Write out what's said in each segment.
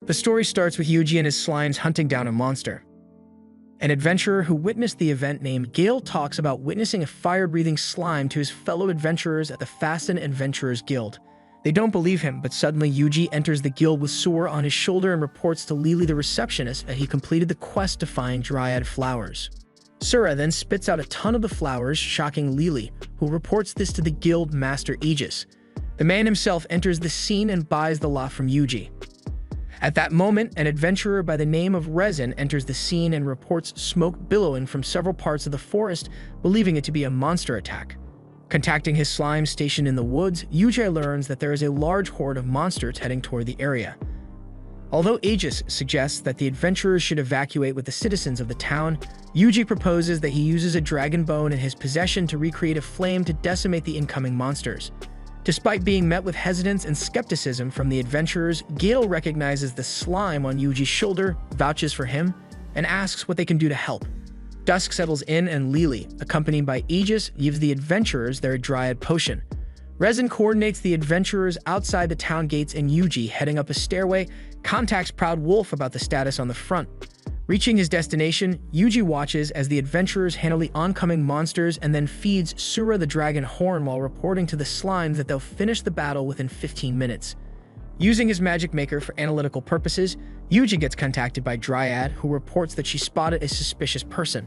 The story starts with Yuji and his slimes hunting down a monster. An adventurer who witnessed the event named Gale talks about witnessing a fire-breathing slime to his fellow adventurers at the Fasten Adventurers Guild. They don't believe him, but suddenly Yuji enters the guild with Sora on his shoulder and reports to Lily the receptionist that he completed the quest to find Dryad flowers. Sora then spits out a ton of the flowers, shocking Lily, who reports this to the guild master Aegis. The man himself enters the scene and buys the lot from Yuji. At that moment, an adventurer by the name of Resin enters the scene and reports smoke billowing from several parts of the forest, believing it to be a monster attack. Contacting his slime stationed in the woods, Yuji learns that there is a large horde of monsters heading toward the area. Although Aegis suggests that the adventurers should evacuate with the citizens of the town, Yuji proposes that he uses a dragon bone in his possession to recreate a flame to decimate the incoming monsters. Despite being met with hesitance and skepticism from the adventurers, Gale recognizes the slime on Yuji's shoulder, vouches for him, and asks what they can do to help. Dusk settles in and Lily, accompanied by Aegis, gives the adventurers their Dryad potion. Resin coordinates the adventurers outside the town gates and Yuji, heading up a stairway, contacts Proud Wolf about the status on the front. Reaching his destination, Yuji watches as the adventurers handle the oncoming monsters and then feeds Sura the dragon horn while reporting to the slimes that they'll finish the battle within 15 minutes. Using his magic maker for analytical purposes, Yuji gets contacted by Dryad, who reports that she spotted a suspicious person.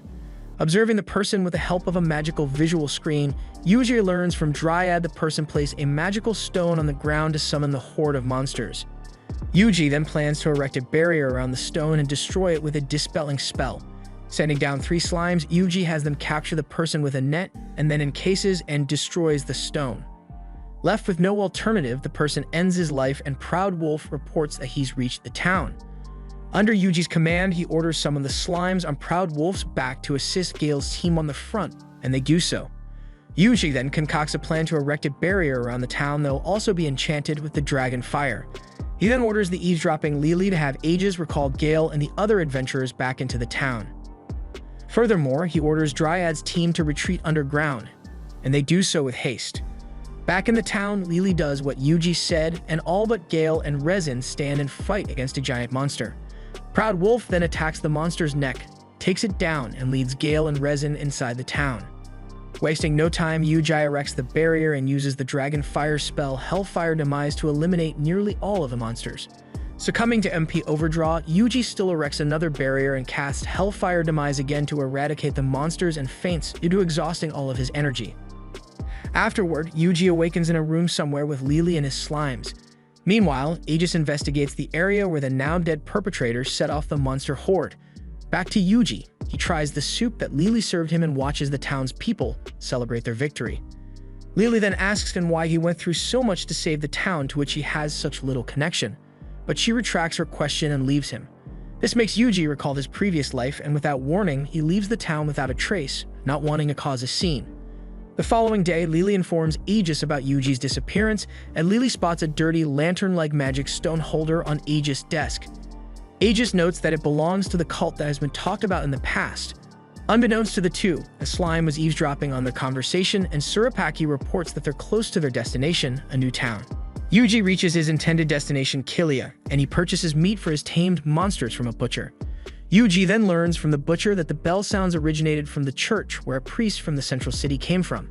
Observing the person with the help of a magical visual screen, Yuji learns from Dryad the person placed a magical stone on the ground to summon the horde of monsters. Yuji then plans to erect a barrier around the stone and destroy it with a dispelling spell. Sending down 3 slimes, Yuji has them capture the person with a net and then encases and destroys the stone. Left with no alternative, the person ends his life and Proud Wolf reports that he's reached the town. Under Yuji's command, he orders some of the slimes on Proud Wolf's back to assist Gale's team on the front, and they do so. Yuji then concocts a plan to erect a barrier around the town that will also be enchanted with the dragon fire. He then orders the eavesdropping Lily to have Aegis recall Gale and the other adventurers back into the town. Furthermore, he orders Dryad's team to retreat underground, and they do so with haste. Back in the town, Lily does what Yuji said, and all but Gale and Resin stand and fight against a giant monster. Proud Wolf then attacks the monster's neck, takes it down, and leads Gale and Resin inside the town. Wasting no time, Yuji erects the barrier and uses the dragon fire spell Hellfire Demise to eliminate nearly all of the monsters. Succumbing to MP overdraw, Yuji still erects another barrier and casts Hellfire Demise again to eradicate the monsters and faints due to exhausting all of his energy. Afterward, Yuji awakens in a room somewhere with Lily and his slimes. Meanwhile, Aegis investigates the area where the now-dead perpetrators set off the monster horde. Back to Yuji, he tries the soup that Lily served him and watches the town's people celebrate their victory. Lily then asks him why he went through so much to save the town to which he has such little connection, but she retracts her question and leaves him. This makes Yuji recall his previous life, and without warning, he leaves the town without a trace, not wanting to cause a scene. The following day, Lily informs Aegis about Yuji's disappearance, and Lily spots a dirty lantern-like magic stone holder on Aegis' desk. Aegis notes that it belongs to the cult that has been talked about in the past. Unbeknownst to the two, a slime was eavesdropping on their conversation, and Surapaki reports that they're close to their destination, a new town. Yuji reaches his intended destination, Kilia, and he purchases meat for his tamed monsters from a butcher. Yuji then learns from the butcher that the bell sounds originated from the church where a priest from the central city came from.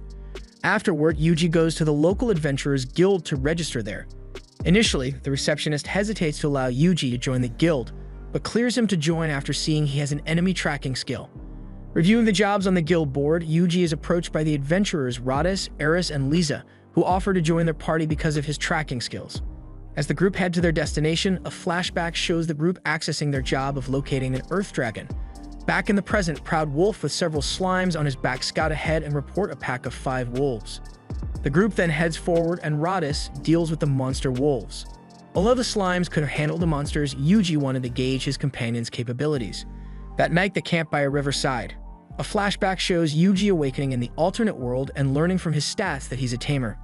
Afterward, Yuji goes to the local adventurers guild to register there. Initially, the receptionist hesitates to allow Yuji to join the guild, but clears him to join after seeing he has an enemy tracking skill. Reviewing the jobs on the guild board, Yuji is approached by the adventurers Radis, Eris, and Lisa, who offer to join their party because of his tracking skills. As the group head to their destination, a flashback shows the group accessing their job of locating an earth dragon. Back in the present, Proud Wolf with several slimes on his back scout ahead and report a pack of 5 wolves. The group then heads forward and Radis deals with the monster wolves. Although the slimes could handle the monsters, Yuji wanted to gauge his companion's capabilities. That night, they camp by a riverside. A flashback shows Yuji awakening in the alternate world and learning from his stats that he's a tamer.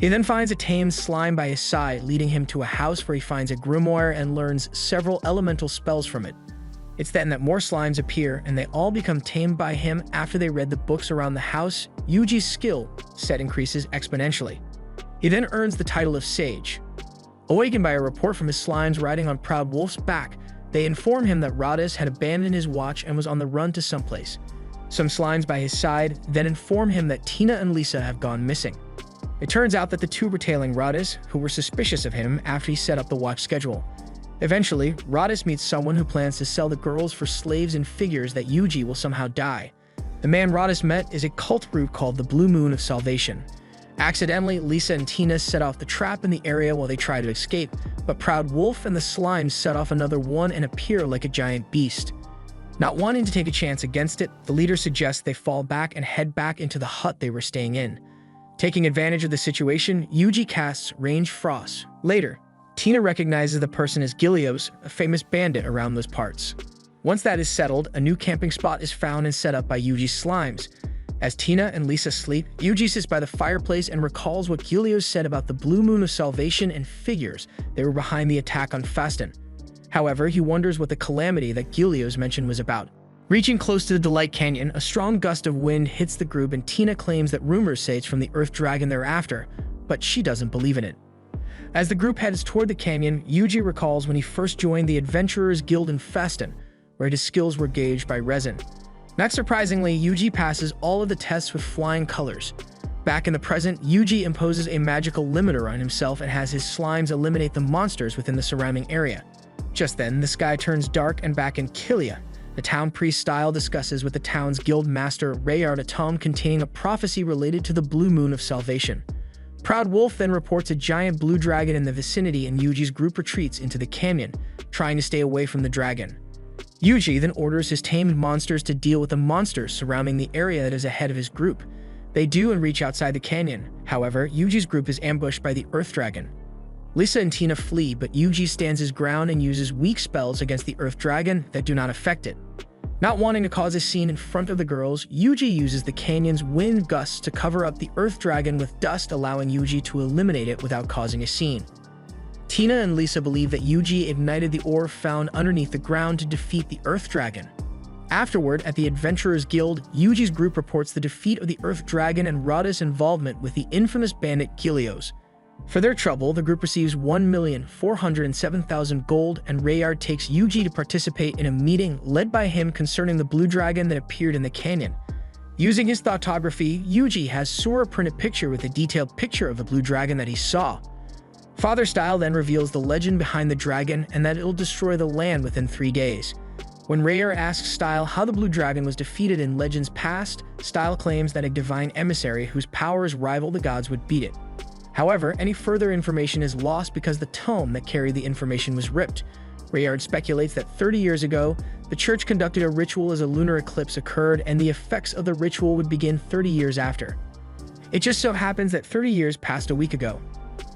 He then finds a tamed slime by his side, leading him to a house where he finds a grimoire and learns several elemental spells from it. It's then that more slimes appear, and they all become tamed by him after they read the books around the house. Yuji's skill set increases exponentially. He then earns the title of Sage. Awakened by a report from his slimes riding on Proud Wolf's back, they inform him that Radis had abandoned his watch and was on the run to someplace. Some slimes by his side then inform him that Tina and Lisa have gone missing. It turns out that the two were tailing Radis, who were suspicious of him after he set up the watch schedule. Eventually, Radis meets someone who plans to sell the girls for slaves and figures that Yuji will somehow die. The man Radis met is a cult group called the Blue Moon of Salvation. Accidentally, Lisa and Tina set off the trap in the area while they try to escape, but Proud Wolf and the slimes set off another one and appear like a giant beast. Not wanting to take a chance against it, the leader suggests they fall back and head back into the hut they were staying in. Taking advantage of the situation, Yuji casts Range Frost. Later, Tina recognizes the person as Gilios, a famous bandit around those parts. Once that is settled, a new camping spot is found and set up by Yuji's slimes. As Tina and Lisa sleep, Yuji sits by the fireplace and recalls what Gilios said about the Blue Moon of Salvation and figures they were behind the attack on Fasten. However, he wonders what the calamity that Gilios mentioned was about. Reaching close to the Delight Canyon, a strong gust of wind hits the group and Tina claims that rumors say it's from the Earth Dragon they're after, but she doesn't believe in it. As the group heads toward the canyon, Yuji recalls when he first joined the Adventurers Guild in Fasten, where his skills were gauged by resin. Not surprisingly, Yuji passes all of the tests with flying colors. Back in the present, Yuji imposes a magical limiter on himself and has his slimes eliminate the monsters within the surrounding area. Just then, the sky turns dark and back in Kilia, the town priest Style discusses with the town's guild master Reincarnated a tome containing a prophecy related to the Blue Moon of Salvation. Proud Wolf then reports a giant blue dragon in the vicinity and Yuji's group retreats into the canyon, trying to stay away from the dragon. Yuji then orders his tamed monsters to deal with the monsters surrounding the area that is ahead of his group. They do and reach outside the canyon. However, Yuji's group is ambushed by the Earth Dragon. Lisa and Tina flee, but Yuji stands his ground and uses weak spells against the Earth Dragon that do not affect it. Not wanting to cause a scene in front of the girls, Yuji uses the canyon's wind gusts to cover up the Earth Dragon with dust, allowing Yuji to eliminate it without causing a scene. Tina and Lisa believe that Yuji ignited the ore found underneath the ground to defeat the Earth Dragon. Afterward, at the Adventurers Guild, Yuji's group reports the defeat of the Earth Dragon and Radis' involvement with the infamous bandit Gilios. For their trouble, the group receives 1,407,000 gold, and Rayard takes Yuji to participate in a meeting led by him concerning the blue dragon that appeared in the canyon. Using his thoughtography, Yuji has Sora print a picture with a detailed picture of the blue dragon that he saw. Father Style then reveals the legend behind the dragon and that it will destroy the land within 3 days. When Rayer asks Style how the blue dragon was defeated in legends past, Style claims that a divine emissary whose powers rival the gods would beat it. However, any further information is lost because the tome that carried the information was ripped. Rayard speculates that 30 years ago, the church conducted a ritual as a lunar eclipse occurred and the effects of the ritual would begin 30 years after. It just so happens that 30 years passed a week ago.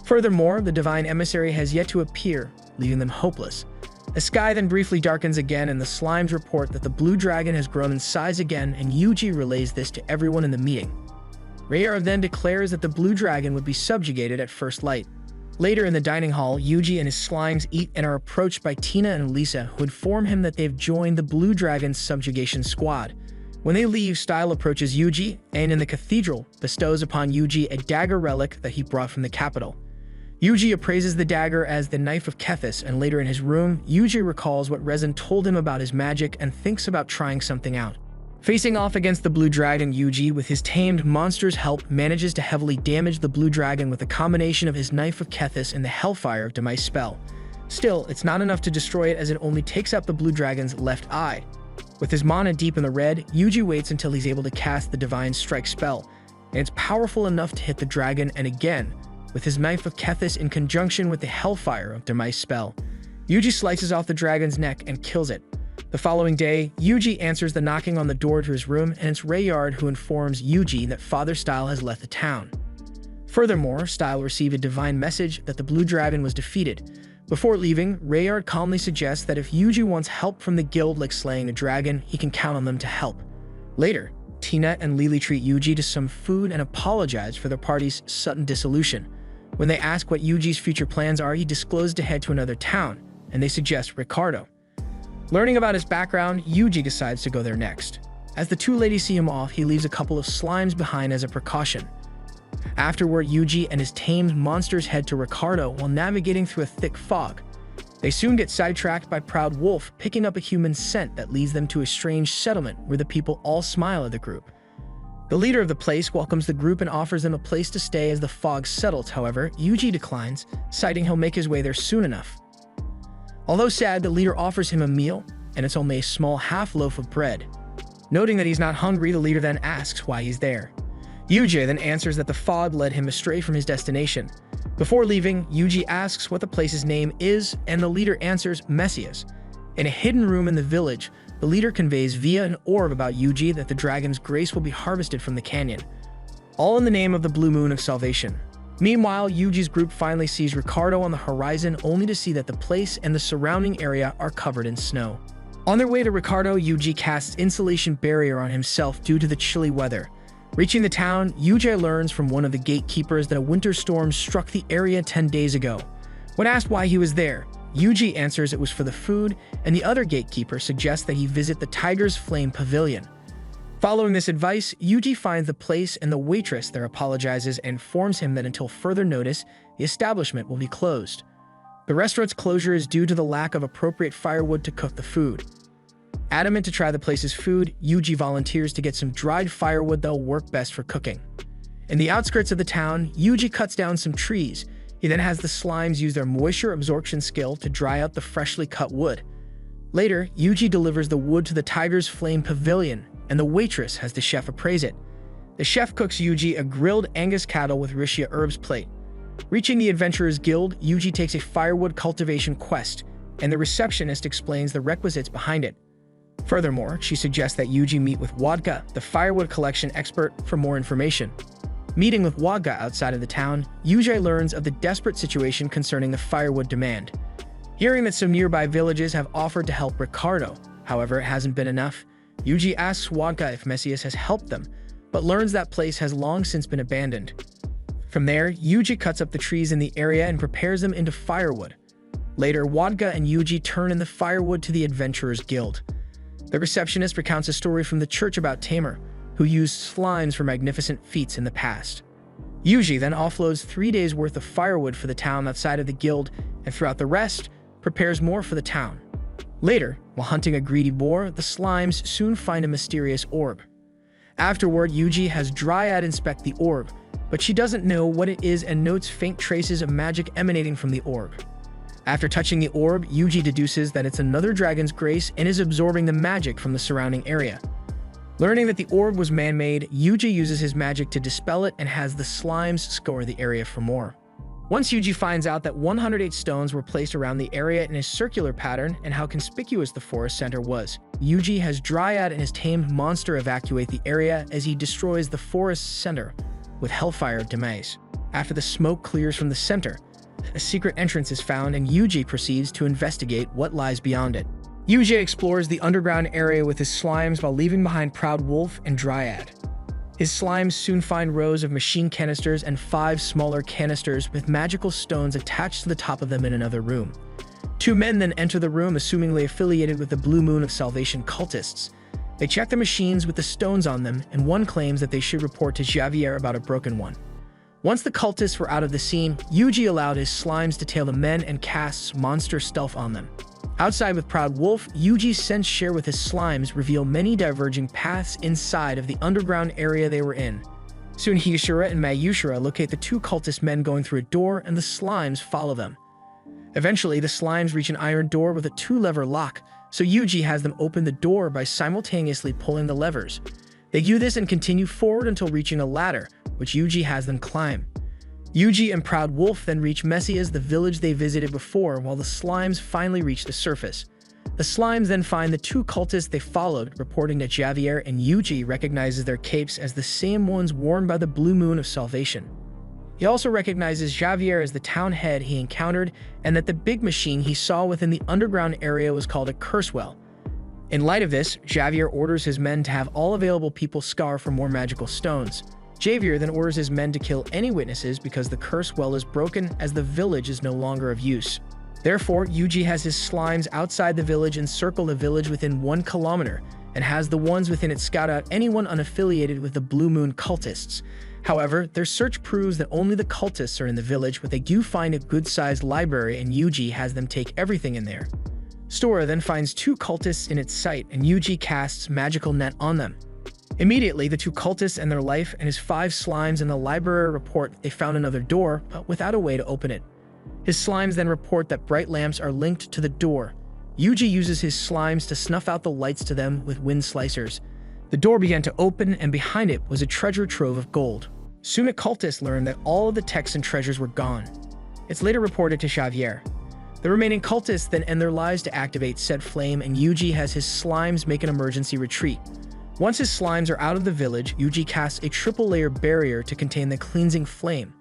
Furthermore, the divine emissary has yet to appear, leaving them hopeless. The sky then briefly darkens again and the slimes report that the blue dragon has grown in size again, and Yuji relays this to everyone in the meeting. Rayard then declares that the blue dragon would be subjugated at first light. Later in the dining hall, Yuji and his slimes eat and are approached by Tina and Lisa, who inform him that they've joined the blue dragon's subjugation squad. When they leave, Style approaches Yuji and in the cathedral bestows upon Yuji a dagger relic that he brought from the capital. Yuji appraises the dagger as the Knife of Kethis, and later in his room, Yuji recalls what Resin told him about his magic and thinks about trying something out. Facing off against the blue dragon, Yuji, with his tamed monster's help, manages to heavily damage the blue dragon with a combination of his Knife of Kethis and the Hellfire of Demise spell. Still, it's not enough to destroy it as it only takes out the blue dragon's left eye. With his mana deep in the red, Yuji waits until he's able to cast the Divine Strike spell, and it's powerful enough to hit the dragon, and again, with his Knife of Kethis in conjunction with the Hellfire of Demise spell, Yuji slices off the dragon's neck and kills it. The following day, Yuji answers the knocking on the door to his room, and it's Rayard who informs Yuji that Father Style has left the town. Furthermore, Style received a divine message that the blue dragon was defeated. Before leaving, Rayard calmly suggests that if Yuji wants help from the guild like slaying a dragon, he can count on them to help. Later, Tina and Lily treat Yuji to some food and apologize for their party's sudden dissolution. When they ask what Yuji's future plans are, he discloses to head to another town, and they suggest Ricardo. Learning about his background, Yuji decides to go there next. As the two ladies see him off, he leaves a couple of slimes behind as a precaution. Afterward, Yuji and his tamed monsters head to Ricardo while navigating through a thick fog. They soon get sidetracked by Proud Wolf, picking up a human scent that leads them to a strange settlement where the people all smile at the group. The leader of the place welcomes the group and offers them a place to stay as the fog settles. However, Yuji declines, citing he'll make his way there soon enough. Although sad, the leader offers him a meal, and it's only a small half loaf of bread. Noting that he's not hungry, the leader then asks why he's there. Yuji then answers that the fog led him astray from his destination. Before leaving, Yuji asks what the place's name is, and the leader answers Messias. In a hidden room in the village, the leader conveys via an orb about Yuji that the dragon's grace will be harvested from the canyon, all in the name of the Blue Moon of Salvation. Meanwhile, Yuji's group finally sees Ricardo on the horizon, only to see that the place and the surrounding area are covered in snow. On their way to Ricardo, Yuji casts insulation barrier on himself due to the chilly weather. Reaching the town, Yuji learns from one of the gatekeepers that a winter storm struck the area 10 days ago. When asked why he was there, Yuji answers it was for the food, and the other gatekeeper suggests that he visit the Tiger's Flame Pavilion. Following this advice, Yuji finds the place and the waitress there apologizes and informs him that until further notice, the establishment will be closed. The restaurant's closure is due to the lack of appropriate firewood to cook the food. Adamant to try the place's food, Yuji volunteers to get some dried firewood that will work best for cooking. In the outskirts of the town, Yuji cuts down some trees. He then has the slimes use their moisture absorption skill to dry out the freshly cut wood. Later, Yuji delivers the wood to the Tiger's Flame Pavilion, and the waitress has the chef appraise it. The chef cooks Yuji a grilled Angus cattle with Rishia herbs plate. Reaching the Adventurers Guild, Yuji takes a firewood cultivation quest, and the receptionist explains the requisites behind it. Furthermore, she suggests that Yuji meet with Wodka, the firewood collection expert, for more information. Meeting with Wodka outside of the town, Yuji learns of the desperate situation concerning the firewood demand. Hearing that some nearby villages have offered to help Ricardo, however, it hasn't been enough, Yuji asks Wodka if Messias has helped them, but learns that place has long since been abandoned. From there, Yuji cuts up the trees in the area and prepares them into firewood. Later, Wodka and Yuji turn in the firewood to the Adventurers Guild. The receptionist recounts a story from the church about Tamer, who used slimes for magnificent feats in the past. Yuji then offloads 3 days' worth of firewood for the town outside of the guild, and throughout the rest, prepares more for the town. Later, while hunting a greedy boar, the slimes soon find a mysterious orb. Afterward, Yuji has Dryad inspect the orb, but she doesn't know what it is and notes faint traces of magic emanating from the orb. After touching the orb, Yuji deduces that it's another dragon's grace and is absorbing the magic from the surrounding area. Learning that the orb was man-made, Yuji uses his magic to dispel it and has the slimes scour the area for more. Once Yuji finds out that 108 stones were placed around the area in a circular pattern and how conspicuous the forest center was, Yuji has Dryad and his tamed monster evacuate the area as he destroys the forest center with Hellfire Demise. After the smoke clears from the center, a secret entrance is found and Yuji proceeds to investigate what lies beyond it. Yuji explores the underground area with his slimes while leaving behind Proud Wolf and Dryad. His slimes soon find rows of machine canisters and 5 smaller canisters with magical stones attached to the top of them in another room. 2 men then enter the room, assumingly affiliated with the Blue Moon of Salvation cultists. They check the machines with the stones on them, and one claims that they should report to Javier about a broken one. Once the cultists were out of the scene, Yuji allowed his slimes to tail the men and casts monster stealth on them. Outside with Proud Wolf, Yuji's sense share with his slimes reveal many diverging paths inside of the underground area they were in. Soon Higashira and Mayushira locate the 2 cultist men going through a door, and the slimes follow them. Eventually, the slimes reach an iron door with a 2-lever lock, so Yuji has them open the door by simultaneously pulling the levers. They do this and continue forward until reaching a ladder, which Yuji has them climb. Yuji and Proud Wolf then reach Messias, the village they visited before, while the slimes finally reach the surface. The slimes then find the 2 cultists they followed, reporting that Javier and Yuji recognizes their capes as the same ones worn by the Blue Moon of Salvation. He also recognizes Javier as the town head he encountered, and that the big machine he saw within the underground area was called a curse well. In light of this, Javier orders his men to have all available people scour for more magical stones. Javier then orders his men to kill any witnesses because the curse well is broken as the village is no longer of use. Therefore, Yuji has his slimes outside the village encircle the village within 1 kilometer and has the ones within it scout out anyone unaffiliated with the Blue Moon cultists. However, their search proves that only the cultists are in the village, but they do find a good-sized library and Yuji has them take everything in there. Sora then finds 2 cultists in its sight and Yuji casts magical net on them. Immediately, the 2 cultists and their life and his 5 slimes in the library report they found another door, but without a way to open it. His slimes then report that bright lamps are linked to the door. Yuji uses his slimes to snuff out the lights to them with wind slicers. The door began to open and behind it was a treasure trove of gold. Soon a cultist learned that all of the texts and treasures were gone. It's later reported to Xavier. The remaining cultists then end their lives to activate said flame and Yuji has his slimes make an emergency retreat. Once his slimes are out of the village, Yuji casts a triple-layer barrier to contain the cleansing flame.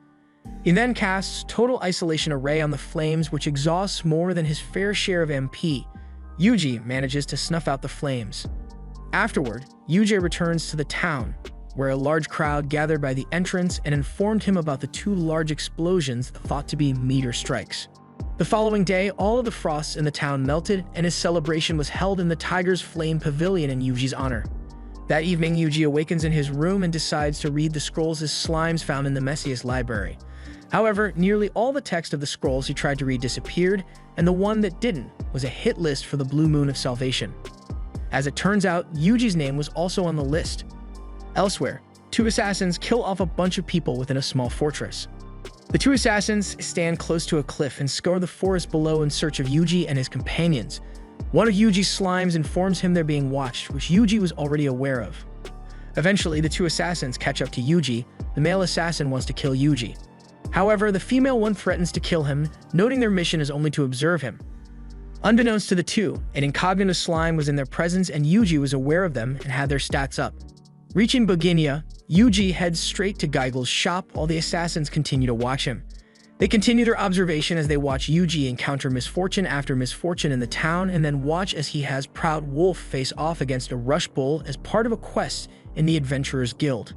He then casts Total Isolation Array on the flames, which exhausts more than his fair share of MP. Yuji manages to snuff out the flames. Afterward, Yuji returns to the town, where a large crowd gathered by the entrance and informed him about the 2 large explosions thought to be meteor strikes. The following day, all of the frosts in the town melted and his celebration was held in the Tiger's Flame Pavilion in Yuji's honor. That evening, Yuji awakens in his room and decides to read the scrolls his slimes found in the Messias library. However, nearly all the text of the scrolls he tried to read disappeared, and the one that didn't was a hit list for the Blue Moon of Salvation. As it turns out, Yuji's name was also on the list. Elsewhere, 2 assassins kill off a bunch of people within a small fortress. The 2 assassins stand close to a cliff and scour the forest below in search of Yuji and his companions. One of Yuji's slimes informs him they're being watched, which Yuji was already aware of. Eventually, the 2 assassins catch up to Yuji. The male assassin wants to kill Yuji. However, the female one threatens to kill him, noting their mission is only to observe him. Unbeknownst to the 2, an incognito slime was in their presence and Yuji was aware of them and had their stats up. Reaching Boginia, Yuji heads straight to Geigel's shop while the assassins continue to watch him. They continue their observation as they watch Yuji encounter misfortune after misfortune in the town and then watch as he has Proud Wolf face off against a Rush Bull as part of a quest in the Adventurers Guild.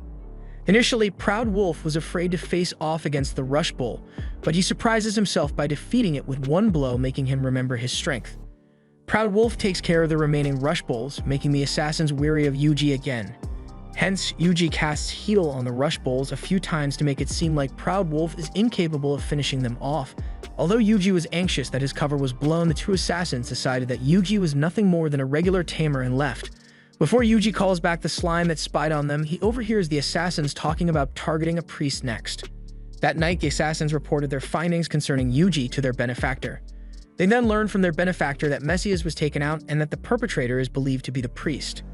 Initially, Proud Wolf was afraid to face off against the Rush Bull, but he surprises himself by defeating it with 1 blow, making him remember his strength. Proud Wolf takes care of the remaining Rush Bulls, making the assassins weary of Yuji again. Hence, Yuji casts Heal on the Rush Bulls a few times to make it seem like Proud Wolf is incapable of finishing them off. Although Yuji was anxious that his cover was blown, the 2 assassins decided that Yuji was nothing more than a regular tamer and left. Before Yuji calls back the slime that spied on them, he overhears the assassins talking about targeting a priest next. That night, the assassins reported their findings concerning Yuji to their benefactor. They then learned from their benefactor that Messias was taken out and that the perpetrator is believed to be the priest.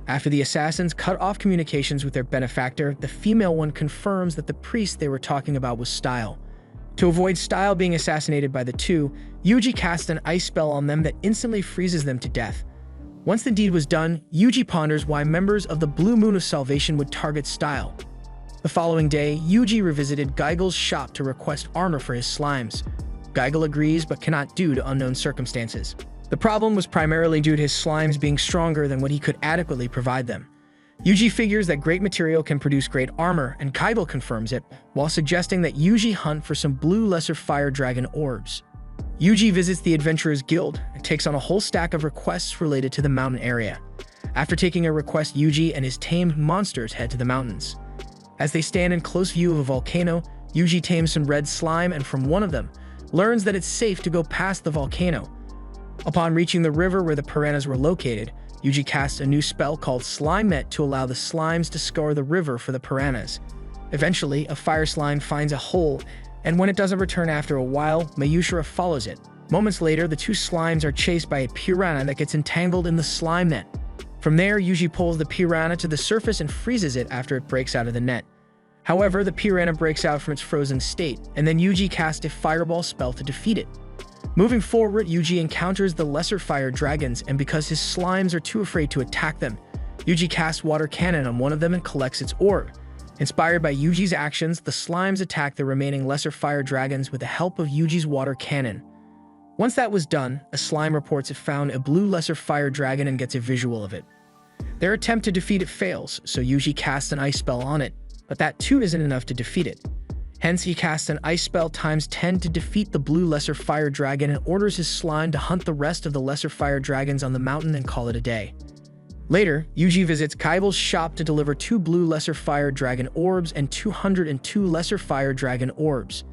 After the assassins cut off communications with their benefactor, the female one confirms that the priest they were talking about was Style. To avoid Style being assassinated by the 2, Yuji casts an ice spell on them that instantly freezes them to death. Once the deed was done, Yuji ponders why members of the Blue Moon of Salvation would target Style. The following day, Yuji revisited Geigel's shop to request armor for his slimes. Geigel agrees but cannot due to unknown circumstances. The problem was primarily due to his slimes being stronger than what he could adequately provide them. Yuji figures that great material can produce great armor, and Geigel confirms it, while suggesting that Yuji hunt for some blue lesser fire dragon orbs. Yuji visits the Adventurers Guild and takes on a whole stack of requests related to the mountain area. After taking a request, Yuji and his tamed monsters head to the mountains. As they stand in close view of a volcano, Yuji tames some red slime and from one of them, learns that it's safe to go past the volcano. Upon reaching the river where the piranhas were located, Yuji casts a new spell called Slime Net to allow the slimes to scour the river for the piranhas. Eventually, a fire slime finds a hole, and when it doesn't return after a while, Mayushira follows it. Moments later, the 2 slimes are chased by a piranha that gets entangled in the slime net. From there, Yuji pulls the piranha to the surface and freezes it after it breaks out of the net. However, the piranha breaks out from its frozen state, and then Yuji casts a fireball spell to defeat it. Moving forward, Yuji encounters the lesser fire dragons, and because his slimes are too afraid to attack them, Yuji casts water cannon on one of them and collects its orb. Inspired by Yuji's actions, the slimes attack the remaining lesser fire dragons with the help of Yuji's water cannon. Once that was done, a slime reports it found a blue lesser fire dragon and gets a visual of it. Their attempt to defeat it fails, so Yuji casts an ice spell on it, but that too isn't enough to defeat it. Hence, he casts an ice spell times 10 to defeat the blue lesser fire dragon and orders his slime to hunt the rest of the lesser fire dragons on the mountain and call it a day. Later, Yuji visits Kaiba's shop to deliver 2 blue lesser fire dragon orbs and 202 lesser fire dragon orbs.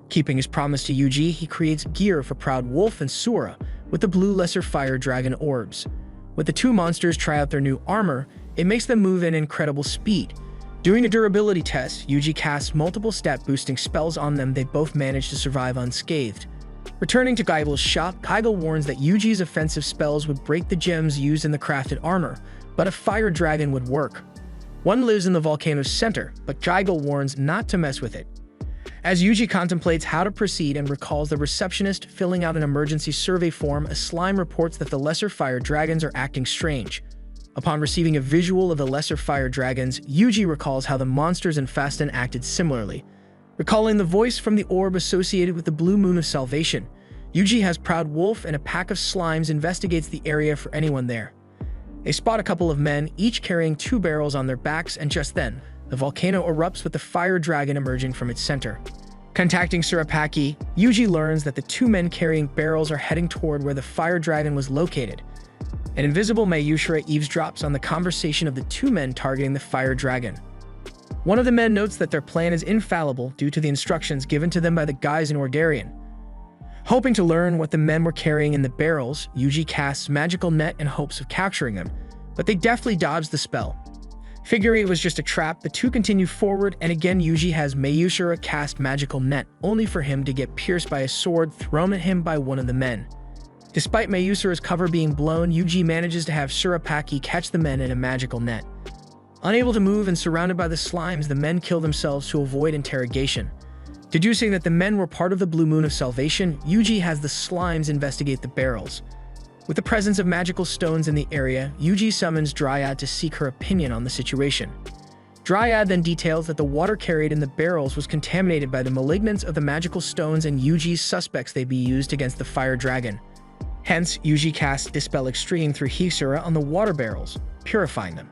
Keeping his promise to Yuji, he creates gear for Proud Wolf and Sora with the blue lesser fire dragon orbs. When the 2 monsters try out their new armor, it makes them move at incredible speed. During a durability test, Yuji casts multiple stat-boosting spells on them. They both manage to survive unscathed. Returning to Kaiba's shop, Kaiba warns that Yuji's offensive spells would break the gems used in the crafted armor, but a fire dragon would work. One lives in the volcano's center, but Kaiba warns not to mess with it. As Yuji contemplates how to proceed and recalls the receptionist filling out an emergency survey form, a slime reports that the lesser fire dragons are acting strange. Upon receiving a visual of the lesser fire dragons, Yuji recalls how the monsters in Fasten acted similarly. Recalling the voice from the orb associated with the Blue Moon of Salvation, Yuji has Proud Wolf and a pack of slimes investigates the area for anyone there. They spot a couple of men, each carrying 2 barrels on their backs, and just then, the volcano erupts with the fire dragon emerging from its center. Contacting Surapaki, Yuji learns that the 2 men carrying barrels are heading toward where the fire dragon was located. An invisible Mayushira eavesdrops on the conversation of the 2 men targeting the fire dragon. One of the men notes that their plan is infallible due to the instructions given to them by the guys in Ordan. Hoping to learn what the men were carrying in the barrels, Yuji casts magical net in hopes of capturing them, but they deftly dodge the spell. Figuring it was just a trap, the 2 continue forward, and again Yuji has Mayushira cast magical net, only for him to get pierced by a sword thrown at him by one of the men. Despite Mayushira's cover being blown, Yuji manages to have Surapaki catch the men in a magical net. Unable to move and surrounded by the slimes, the men kill themselves to avoid interrogation. Deducing that the men were part of the Blue Moon of Salvation, Yuji has the slimes investigate the barrels. With the presence of magical stones in the area, Yuji summons Dryad to seek her opinion on the situation. Dryad then details that the water carried in the barrels was contaminated by the malignance of the magical stones, and Yuji suspects they be used against the fire dragon. Hence, Yuji casts Dispel Extreme through Hisura on the water barrels, purifying them.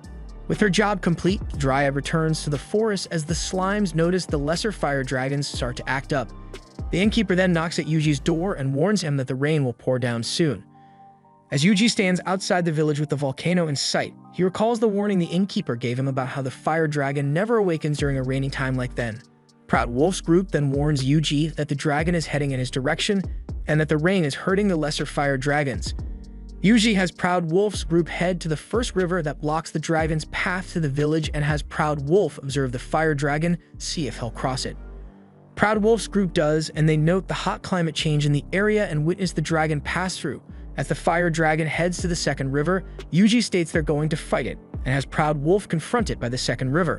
With her job complete, Dryad returns to the forest as the slimes notice the lesser fire dragons start to act up. The innkeeper then knocks at Yuji's door and warns him that the rain will pour down soon. As Yuji stands outside the village with the volcano in sight, he recalls the warning the innkeeper gave him about how the fire dragon never awakens during a rainy time like then. Proud Wolf's group then warns Yuji that the dragon is heading in his direction and that the rain is hurting the lesser fire dragons. Yuji has Proud Wolf's group head to the first river that blocks the dragon's path to the village and has Proud Wolf observe the fire dragon, see if he'll cross it. Proud Wolf's group does, and they note the hot climate change in the area and witness the dragon pass through. As the fire dragon heads to the second river, Yuji states they're going to fight it, and has Proud Wolf confront it by the second river.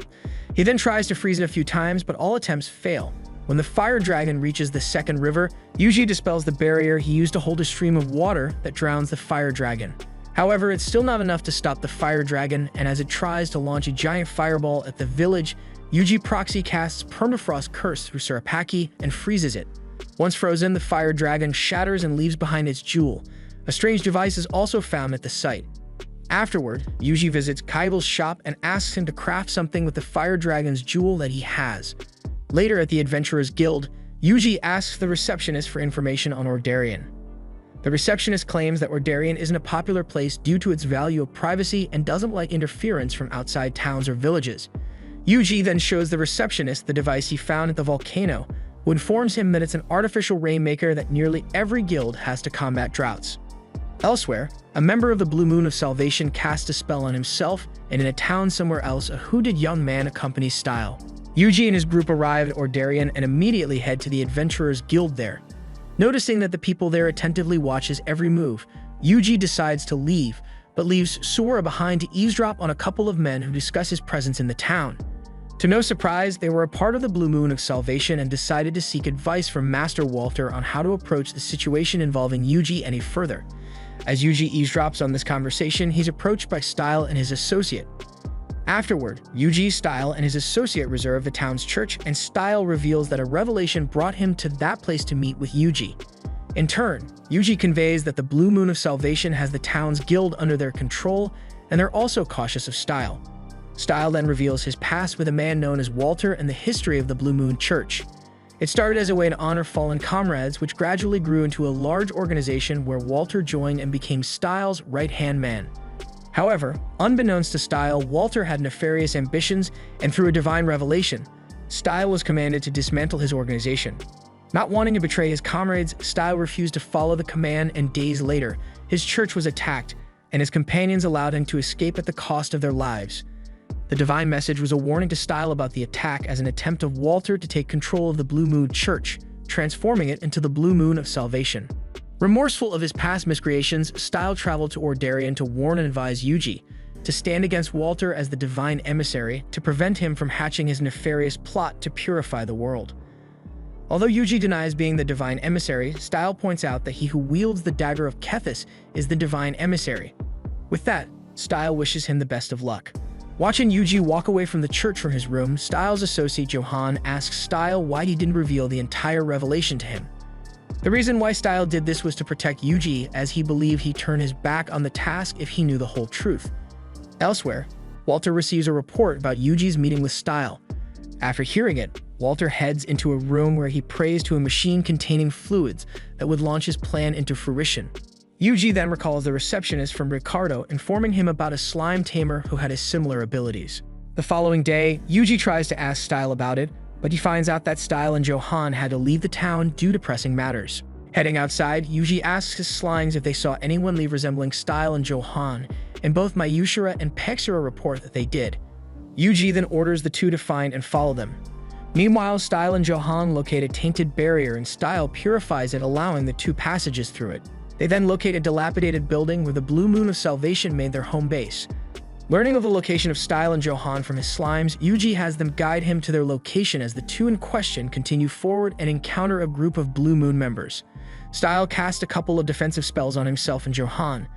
He then tries to freeze it a few times, but all attempts fail. When the fire dragon reaches the second river, Yuji dispels the barrier he used to hold a stream of water that drowns the fire dragon. However, it's still not enough to stop the fire dragon, and as it tries to launch a giant fireball at the village, Yuji proxy casts Permafrost Curse through Surapaki and freezes it. Once frozen, the fire dragon shatters and leaves behind its jewel. A strange device is also found at the site. Afterward, Yuji visits Kaiba's shop and asks him to craft something with the fire dragon's jewel that he has. Later at the Adventurers Guild, Yuji asks the receptionist for information on Ordan. The receptionist claims that Ordan isn't a popular place due to its value of privacy and doesn't like interference from outside towns or villages. Yuji then shows the receptionist the device he found at the volcano, who informs him that it's an artificial rainmaker that nearly every guild has to combat droughts. Elsewhere, a member of the Blue Moon of Salvation casts a spell on himself, and in a town somewhere else, a hooded young man accompanies Style. Yuji and his group arrive at Ordan and immediately head to the Adventurers Guild there. Noticing that the people there attentively watch his every move, Yuji decides to leave, but leaves Sora behind to eavesdrop on a couple of men who discuss his presence in the town. To no surprise, they were a part of the Blue Moon of Salvation and decided to seek advice from Master Walter on how to approach the situation involving Yuji any further. As Yuji eavesdrops on this conversation, he's approached by Style and his associate. Afterward, Yuji, Style, and his associate reserve the town's church, and Style reveals that a revelation brought him to that place to meet with Yuji. In turn, Yuji conveys that the Blue Moon of Salvation has the town's guild under their control, and they're also cautious of Style. Style then reveals his past with a man known as Walter and the history of the Blue Moon Church. It started as a way to honor fallen comrades, which gradually grew into a large organization where Walter joined and became Style's right-hand man. However, unbeknownst to Style, Walter had nefarious ambitions, and through a divine revelation, Style was commanded to dismantle his organization. Not wanting to betray his comrades, Style refused to follow the command, and days later, his church was attacked, and his companions allowed him to escape at the cost of their lives. The divine message was a warning to Style about the attack as an attempt of Walter to take control of the Blue Moon Church, transforming it into the Blue Moon of Salvation. Remorseful of his past miscreations, Style traveled to Ordan to warn and advise Yuji to stand against Walter as the divine emissary to prevent him from hatching his nefarious plot to purify the world. Although Yuji denies being the divine emissary, Style points out that he who wields the dagger of Kethis is the divine emissary. With that, Style wishes him the best of luck. Watching Yuji walk away from the church from his room, Style's associate Johan asks Style why he didn't reveal the entire revelation to him. The reason why Style did this was to protect Yuji, as he believed he'd turn his back on the task if he knew the whole truth. Elsewhere, Walter receives a report about Yuji's meeting with Style. After hearing it, Walter heads into a room where he prays to a machine containing fluids that would launch his plan into fruition. Yuji then recalls the receptionist from Ricardo, informing him about a slime tamer who had similar abilities. The following day, Yuji tries to ask Style about it, but he finds out that Style and Johan had to leave the town due to pressing matters. Heading outside, Yuji asks his slimes if they saw anyone leave resembling Style and Johan, and both Mayushira and Pexura report that they did. Yuji then orders the two to find and follow them. Meanwhile, Style and Johan locate a tainted barrier, and Style purifies it, allowing the two passages through it. They then locate a dilapidated building where the Blue Moon of Salvation made their home base. Learning of the location of Style and Johan from his slimes, Yuji has them guide him to their location as the two in question continue forward and encounter a group of Blue Moon members. Style casts a couple of defensive spells on himself and Johan.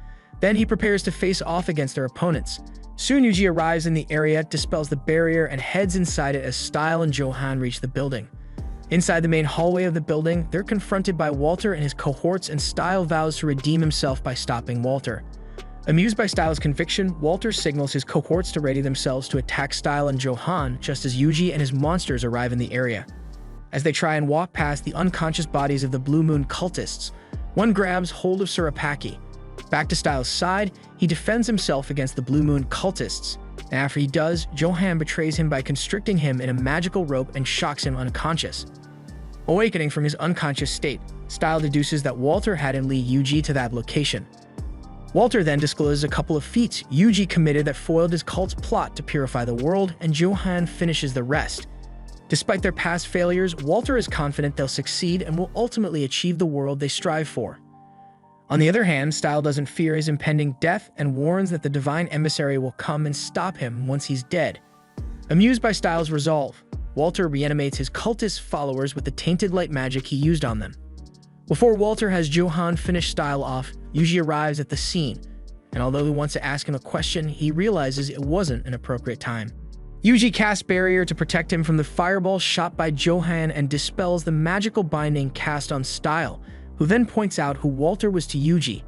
Then he prepares to face off against their opponents. Soon Yuji arrives in the area, dispels the barrier, and heads inside it as Style and Johan reach the building. Inside the main hallway of the building, they're confronted by Walter and his cohorts, and Style vows to redeem himself by stopping Walter. Amused by Style's conviction, Walter signals his cohorts to ready themselves to attack Style and Johan just as Yuji and his monsters arrive in the area. As they try and walk past the unconscious bodies of the Blue Moon cultists, one grabs hold of Surapaki. Back to Style's side, he defends himself against the Blue Moon cultists, and after he does, Johan betrays him by constricting him in a magical rope and shocks him unconscious. Awakening from his unconscious state, Style deduces that Walter had him lead Yuji to that location. Walter then discloses a couple of feats Yuji committed that foiled his cult's plot to purify the world, and Johan finishes the rest. Despite their past failures, Walter is confident they'll succeed and will ultimately achieve the world they strive for. On the other hand, Style doesn't fear his impending death and warns that the divine emissary will come and stop him once he's dead. Amused by Style's resolve, Walter reanimates his cultist followers with the tainted light magic he used on them. Before Walter has Johan finish Style off, Yuji arrives at the scene, and although he wants to ask him a question, he realizes it wasn't an appropriate time. Yuji casts barrier to protect him from the fireball shot by Johan and dispels the magical binding cast on Style, who then points out who Walter was to Yuji.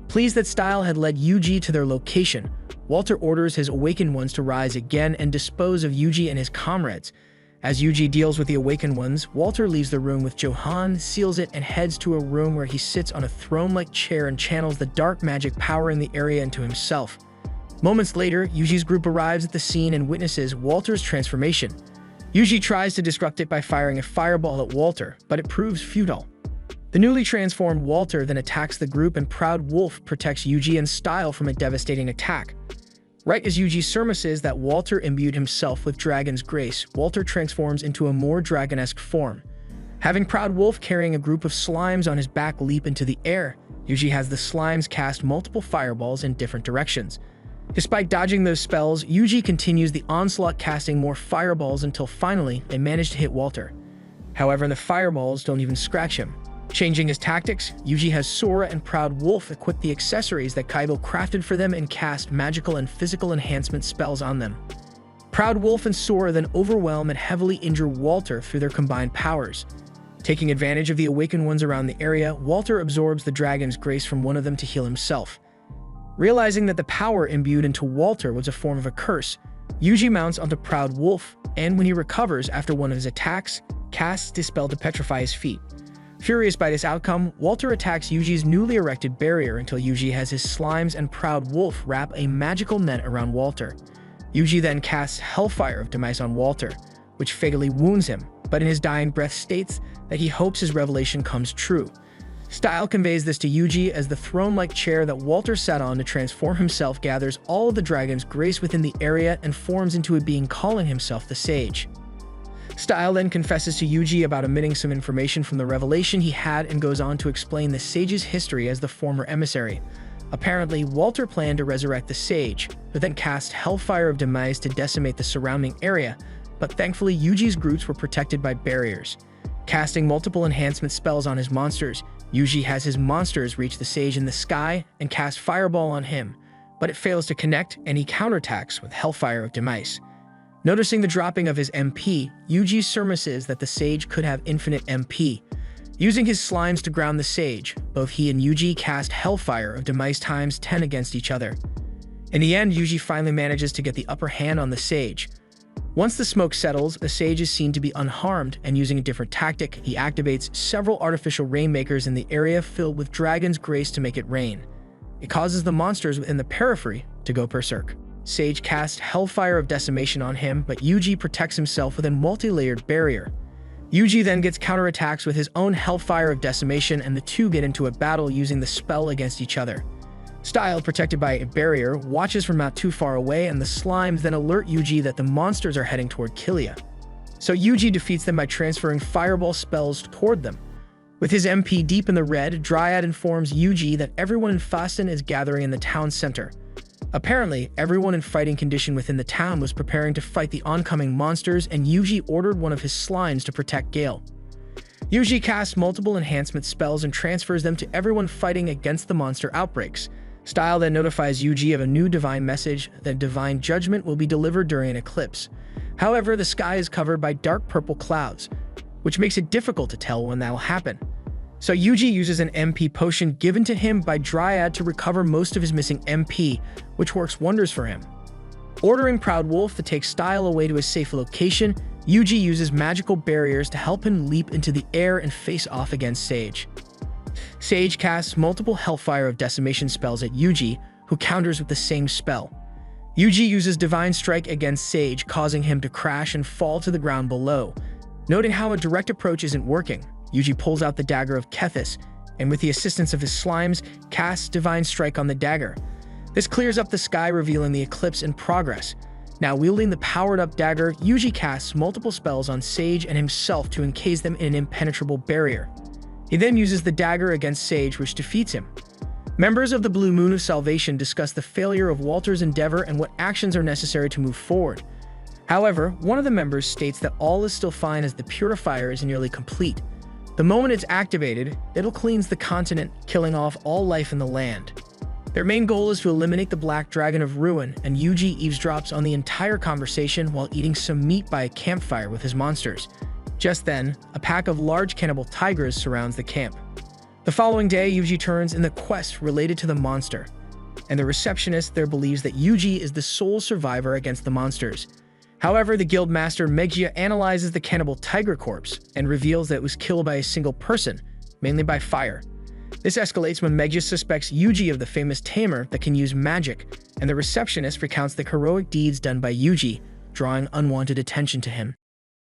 Pleased that Style had led Yuji to their location, Walter orders his awakened ones to rise again and dispose of Yuji and his comrades. As Yuji deals with the awakened ones, Walter leaves the room with Johan, seals it, and heads to a room where he sits on a throne-like chair and channels the dark magic power in the area into himself. Moments later, Yuji's group arrives at the scene and witnesses Walter's transformation. Yuji tries to disrupt it by firing a fireball at Walter, but it proves futile. The newly transformed Walter then attacks the group, and Proud Wolf protects Yuji and Style from a devastating attack. Right as Yuji surmises that Walter imbued himself with Dragon's Grace, Walter transforms into a more dragon-esque form. Having Proud Wolf carrying a group of slimes on his back leap into the air, Yuji has the slimes cast multiple fireballs in different directions. Despite dodging those spells, Yuji continues the onslaught, casting more fireballs until finally they manage to hit Walter. However, the fireballs don't even scratch him. Changing his tactics, Yuji has Sora and Proud Wolf equip the accessories that Kaido crafted for them and cast magical and physical enhancement spells on them. Proud Wolf and Sora then overwhelm and heavily injure Walter through their combined powers. Taking advantage of the awakened ones around the area, Walter absorbs the Dragon's Grace from one of them to heal himself. Realizing that the power imbued into Walter was a form of a curse, Yuji mounts onto Proud Wolf, and when he recovers after one of his attacks, casts Dispel to petrify his feet. Furious by this outcome, Walter attacks Yuji's newly erected barrier until Yuji has his slimes and Proud Wolf wrap a magical net around Walter. Yuji then casts Hellfire of Demise on Walter, which fatally wounds him, but in his dying breath states that he hopes his revelation comes true. Style conveys this to Yuji as the throne-like chair that Walter sat on to transform himself gathers all of the dragon's grace within the area and forms into a being calling himself the Sage. Style then confesses to Yuji about omitting some information from the revelation he had and goes on to explain the Sage's history as the former emissary. Apparently, Walter planned to resurrect the Sage, but then cast Hellfire of Demise to decimate the surrounding area, but thankfully Yuji's groups were protected by barriers. Casting multiple enhancement spells on his monsters, Yuji has his monsters reach the Sage in the sky and cast Fireball on him, but it fails to connect and he counterattacks with Hellfire of Demise. Noticing the dropping of his MP, Yuji surmises that the Sage could have infinite MP. Using his slimes to ground the Sage, both he and Yuji cast Hellfire of Demise times 10 against each other. In the end, Yuji finally manages to get the upper hand on the Sage. Once the smoke settles, the Sage is seen to be unharmed, and using a different tactic, he activates several artificial rainmakers in the area filled with dragon's grace to make it rain. It causes the monsters within the periphery to go berserk. Sage casts Hellfire of Decimation on him, but Yuji protects himself with a multi-layered barrier. Yuji then gets counterattacks with his own Hellfire of Decimation, and the two get into a battle using the spell against each other. Style, protected by a barrier, watches from not too far away, and the slimes then alert Yuji that the monsters are heading toward Kilia. So Yuji defeats them by transferring fireball spells toward them. With his MP deep in the red, Dryad informs Yuji that everyone in Fasten is gathering in the town center. Apparently, everyone in fighting condition within the town was preparing to fight the oncoming monsters, and Yuji ordered one of his slimes to protect Gale. Yuji casts multiple enhancement spells and transfers them to everyone fighting against the monster outbreaks. Style then notifies Yuji of a new divine message that divine judgment will be delivered during an eclipse. However, the sky is covered by dark purple clouds, which makes it difficult to tell when that will happen. So Yuji uses an MP potion given to him by Dryad to recover most of his missing MP, which works wonders for him. Ordering Proud Wolf to take Style away to a safe location, Yuji uses magical barriers to help him leap into the air and face off against Sage. Sage casts multiple Hellfire of Decimation spells at Yuji, who counters with the same spell. Yuji uses Divine Strike against Sage, causing him to crash and fall to the ground below. Noting how a direct approach isn't working, Yuji pulls out the dagger of Kethis, and with the assistance of his slimes, casts Divine Strike on the dagger. This clears up the sky, revealing the eclipse in progress. Now wielding the powered-up dagger, Yuji casts multiple spells on Sage and himself to encase them in an impenetrable barrier. He then uses the dagger against Sage, which defeats him. Members of the Blue Moon of Salvation discuss the failure of Walter's endeavor and what actions are necessary to move forward. However, one of the members states that all is still fine as the purifier is nearly complete. The moment it's activated, it'll cleanse the continent, killing off all life in the land. Their main goal is to eliminate the Black Dragon of Ruin, and Yuji eavesdrops on the entire conversation while eating some meat by a campfire with his monsters. Just then, a pack of large cannibal tigers surrounds the camp. The following day, Yuji turns in the quest related to the monster, and the receptionist there believes that Yuji is the sole survivor against the monsters. However, the guild master Messias analyzes the cannibal tiger corpse and reveals that it was killed by a single person, mainly by fire. This escalates when Messias suspects Yuji of the famous tamer that can use magic, and the receptionist recounts the heroic deeds done by Yuji, drawing unwanted attention to him.